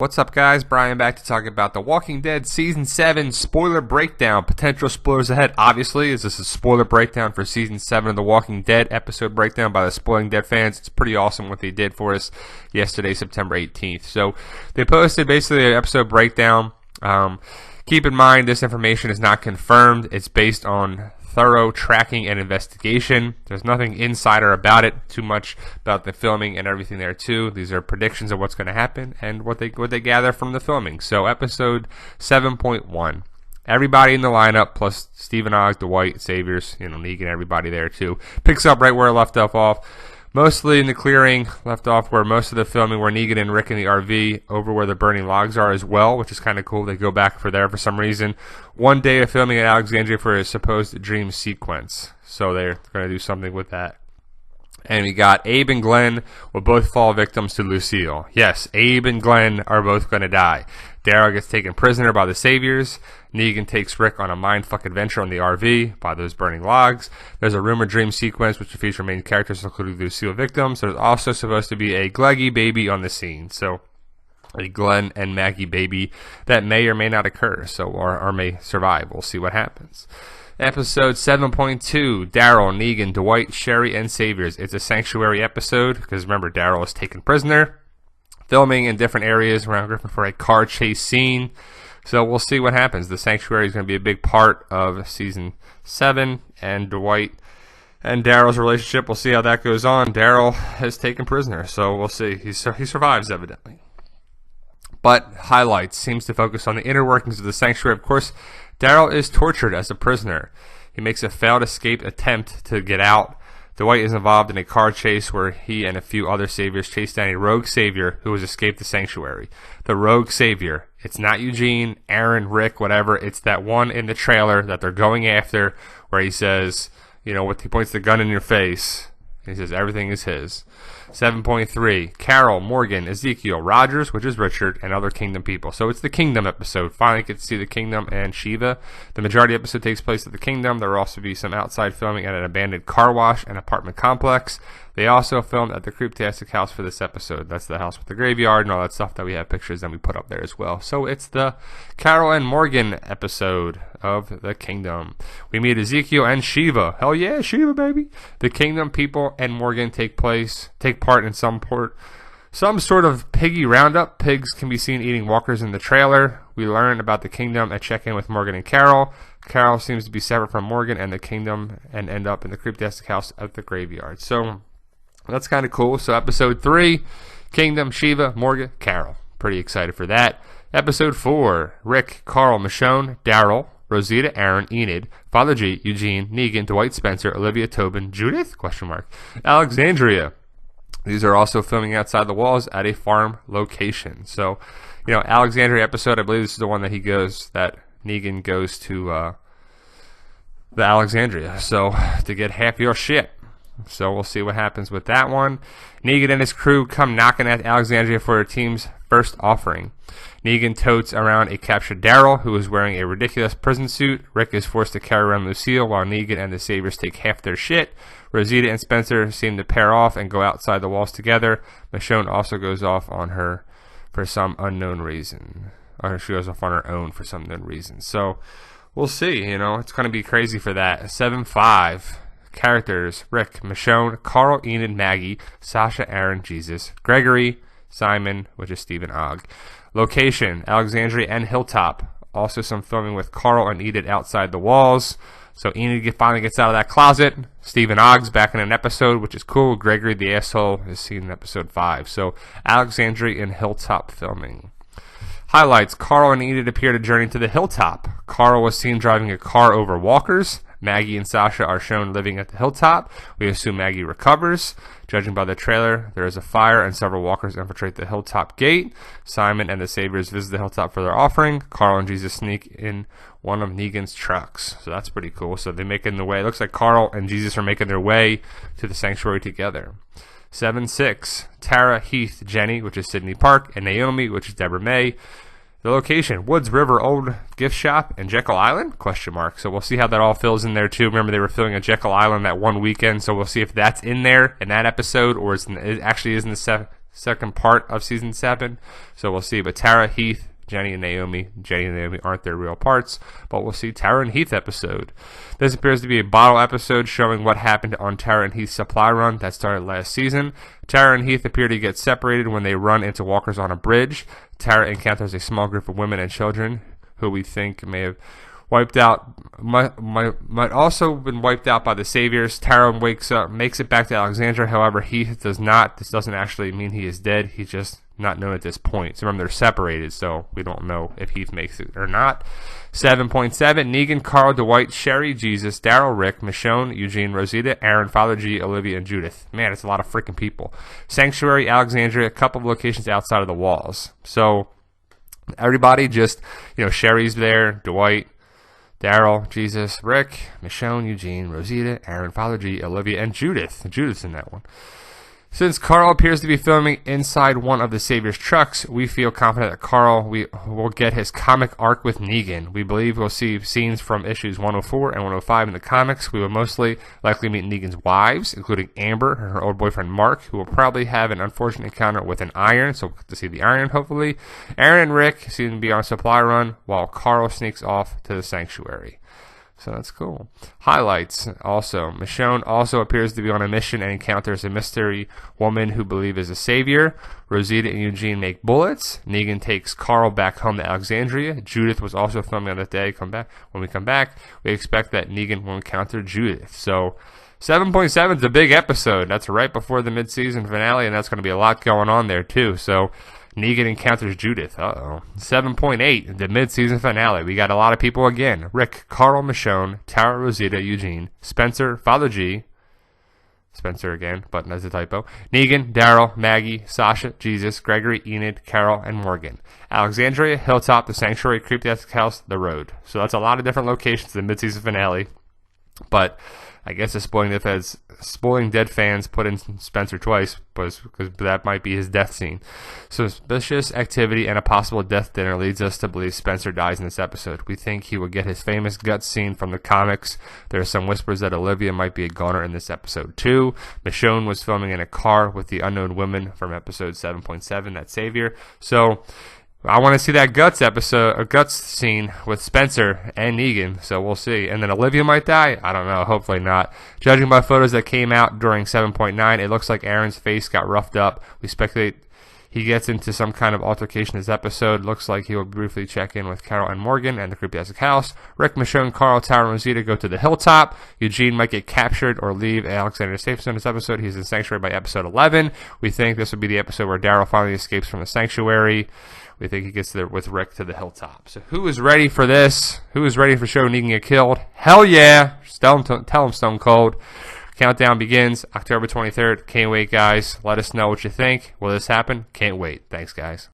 What's up, guys? Brian back to talk about The Walking Dead Season 7 spoiler breakdown. Potential spoilers ahead, obviously, as this is a spoiler breakdown for Season 7 of The Walking Dead, episode breakdown by the Spoiling Dead fans. It's pretty awesome what they did for us yesterday, September 18th. So they posted basically an episode breakdown. Keep in mind, this information is not confirmed. It's based on thorough tracking and investigation. There's nothing insider about it, too much about the filming and everything there too. These are predictions of what's going to happen and what they gather from the filming. So episode 7.1. Everybody in the lineup, plus Stephen Ogg, Dwight, Saviors, Negan, everybody there too, picks up right where it left off. Mostly in the clearing, left off where most of the filming were Negan and Rick in the RV, over where the burning logs are as well, which is kind of cool. They go back for there for some reason. One day of filming at Alexandria for a supposed dream sequence. So they're going to do something with that. And we got Abe and Glenn will both fall victims to Lucille. Yes, Abe and Glenn are both going to die. Daryl gets taken prisoner by the Saviors. Negan takes Rick on a mindfuck adventure on the RV by those burning logs. There's a rumored dream sequence which will feature main characters including the Lucille victims. There's also supposed to be a Gleggy baby on the scene. So a Glenn and Maggie baby that may or may not occur, or may survive. We'll see what happens. Episode 7.2, Daryl, Negan, Dwight, Sherry, and Saviors. It's a sanctuary episode, because remember, Daryl is taken prisoner. Filming in different areas around Griffin for a car chase scene. So we'll see what happens. The sanctuary is going to be a big part of Season 7, and Dwight and Daryl's relationship. We'll see how that goes on. Daryl is taken prisoner, so we'll see. He survives, evidently. But highlights seems to focus on the inner workings of the sanctuary. Of course, Daryl is tortured as a prisoner. He makes a failed escape attempt to get out. Dwight is involved in a car chase where he and a few other saviors chase down a rogue savior who has escaped the sanctuary. The rogue savior. It's not Eugene, Aaron, Rick, whatever. It's that one in the trailer that they're going after where he says, he points the gun in your face. He says everything is his. 7.3, Carol, Morgan, Ezekiel, Rogers, which is Richard, and other Kingdom people. So it's the Kingdom episode. Finally get to see the Kingdom and Shiva. The majority of the episode takes place at the Kingdom. There will also be some outside filming at an abandoned car wash and apartment complex. They also filmed at the Creeptastic house for this episode. That's the house with the graveyard and all that stuff that we have pictures and we put up there as well. So it's the Carol and Morgan episode of the Kingdom. We meet Ezekiel and Shiva. Hell yeah, Shiva, baby. The Kingdom people and Morgan take part in some sort of piggy roundup. Pigs can be seen eating walkers in the trailer. We learn about the Kingdom and check in with Morgan and Carol. Carol seems to be separate from Morgan and the Kingdom and end up in the Creeptastic house at the graveyard. So that's kind of cool. So episode 3, Kingdom, Shiva, Morgan, Carol. Pretty excited for that. Episode 4, Rick, Carl, Michonne, Daryl, Rosita, Aaron, Enid, Father G, Eugene, Negan, Dwight Spencer, Olivia Tobin, Judith, Alexandria. These are also filming outside the walls at a farm location. So, Alexandria episode, I believe this is the one that Negan goes to the Alexandria. So, to get half your shit. So we'll see what happens with that one. Negan and his crew come knocking at Alexandria for their team's first offering. Negan totes around a captured Daryl, who is wearing a ridiculous prison suit. Rick is forced to carry around Lucille while Negan and the Saviors take half their shit. Rosita and Spencer seem to pair off and go outside the walls together. Michonne also goes off on her for some unknown reason. Or she goes off on her own for some unknown reason. So we'll see, it's going to be crazy for that. 7.5. Characters, Rick, Michonne, Carl, Enid, Maggie, Sasha, Aaron, Jesus, Gregory, Simon, which is Stephen Ogg. Location, Alexandria and Hilltop. Also some filming with Carl and Enid outside the walls. So Enid finally gets out of that closet. Stephen Ogg's back in an episode, which is cool. Gregory the asshole is seen in episode 5. So Alexandria and Hilltop filming. Highlights, Carl and Enid appear to journey to the Hilltop. Carl was seen driving a car over walkers. Maggie and Sasha are shown living at the Hilltop. We assume Maggie recovers. Judging by the trailer, there is a fire and several walkers infiltrate the Hilltop gate. Simon and the Saviors visit the Hilltop for their offering. Carl and Jesus sneak in one of Negan's trucks. So that's pretty cool. So they make it in the way. It looks like Carl and Jesus are making their way to the sanctuary together. 7.6. Tara, Heath, Jenny, which is Sydney Park, and Naomi, which is Deborah May. The location, Woods River Old Gift Shop and Jekyll Island? ? So we'll see how that all fills in there too. Remember, they were filming at Jekyll Island that one weekend, so we'll see if that's in there in that episode, or it actually is in the second part of season 7. So we'll see. But Tara, Heath, Jenny and Naomi aren't their real parts, but we'll see Tara and Heath episode. This appears to be a bottle episode showing what happened on Tara and Heath's supply run that started last season. Tara and Heath appear to get separated when they run into walkers on a bridge. Tara encounters a small group of women and children who we think may have wiped out, might also have been wiped out by the Saviors. Tara wakes up, makes it back to Alexandria. However, Heath does not. This doesn't actually mean he is dead. He's just not known at this point. So remember, they're separated, so we don't know if Heath makes it or not. 7.7, Negan, Carl, Dwight, Sherry, Jesus, Daryl, Rick, Michonne, Eugene, Rosita, Aaron, Father G, Olivia, and Judith. Man, it's a lot of freaking people. Sanctuary, Alexandria, a couple of locations outside of the walls. So everybody just, Sherry's there, Dwight, Daryl, Jesus, Rick, Michonne, Eugene, Rosita, Aaron, Father G, Olivia, and Judith. Judith's in that one. Since Carl appears to be filming inside one of the Savior's trucks, we feel confident that Carl will get his comic arc with Negan. We believe we'll see scenes from issues 104 and 105 in the comics. We will mostly likely meet Negan's wives, including Amber and her old boyfriend Mark, who will probably have an unfortunate encounter with an Iron, so we'll get to see the Iron hopefully. Aaron and Rick seem to be on a supply run, while Carl sneaks off to the Sanctuary. So that's cool. Highlights also. Michonne also appears to be on a mission and encounters a mystery woman who believe is a savior. Rosita and Eugene make bullets. Negan takes Carl back home to Alexandria. Judith was also filming on that day. When we come back, we expect that Negan will encounter Judith. So 7.7 is a big episode. That's right before the mid-season finale, and that's going to be a lot going on there too. So Negan encounters Judith. 7.8, the mid-season finale. We got a lot of people again. Rick, Carl, Michonne, Tara, Rosita, Eugene, Spencer, Father G. Spencer again, but that's a typo. Negan, Daryl, Maggie, Sasha, Jesus, Gregory, Enid, Carol, and Morgan. Alexandria, Hilltop, the Sanctuary, Creepy House, The Road. So that's a lot of different locations in the mid-season finale. But I guess the Spoiling Dead fans put in Spencer twice because that might be his death scene. Suspicious activity and a possible death dinner leads us to believe Spencer dies in this episode. We think he will get his famous gut scene from the comics. There are some whispers that Olivia might be a goner in this episode too. Michonne was filming in a car with the unknown woman from episode 7.7, that Savior. So I want to see that guts scene with Spencer and Negan, so we'll see. And then Olivia might die? I don't know, hopefully not. Judging by photos that came out during 7.9, it looks like Aaron's face got roughed up. We speculate he gets into some kind of altercation this episode. Looks like he will briefly check in with Carol and Morgan and the Creepy House. Rick, Michonne, Carl, Tara, and Rosita go to the Hilltop. Eugene might get captured or leave Alexandria Safe Zone this episode. He's in Sanctuary by episode 11. We think this will be the episode where Daryl finally escapes from the Sanctuary. We think he gets there with Rick to the Hilltop. So who is ready for this? Who is ready for show Negan get killed? Hell yeah! Tell him Stone Cold. Countdown begins October 23rd. Can't wait, guys. Let us know what you think. Will this happen? Can't wait. Thanks, guys.